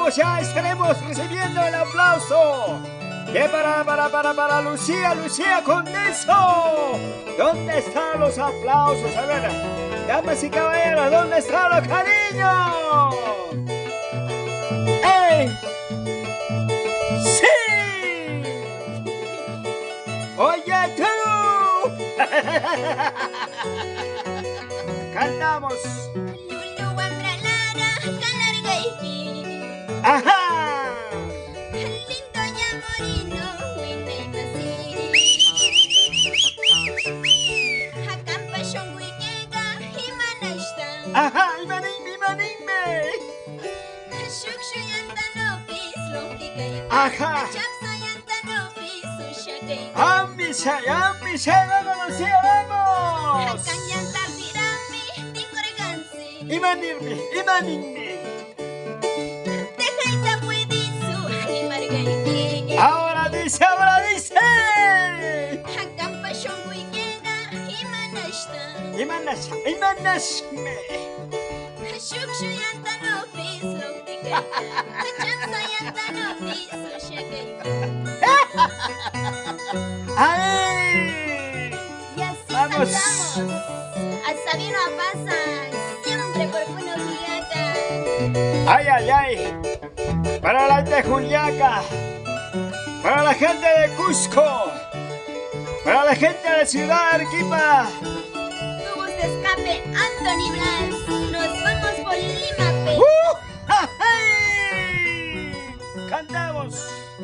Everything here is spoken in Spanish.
estaremos recibiendo el aplauso. Que para Lucía Condeso. ¿Dónde están los aplausos? A ver, damas y caballeros, ¿dónde están los cariños? ¡Ey! ¡Sí! ¡Oye tú! Cantamos. ¡Ajá! ¡Ajá! ¡Imanime! ¡Ajá! ¡Ambise! ¡Vamos, Lucía, vamos! ¡Imanime! ¡Ahora dice! ¡Imanashme! ¡Ay! Y así ¡Vamos! cantamos. Hasta vino a pasar siempre por Juliaca. ¡Ay! Para la gente de Juliaca, para la gente de Cusco, para la gente de Ciudad Arequipa. Tubos de escape Anthony Blas. Nos vamos por Lima, Perú. ¡Ay! ¡Cantamos!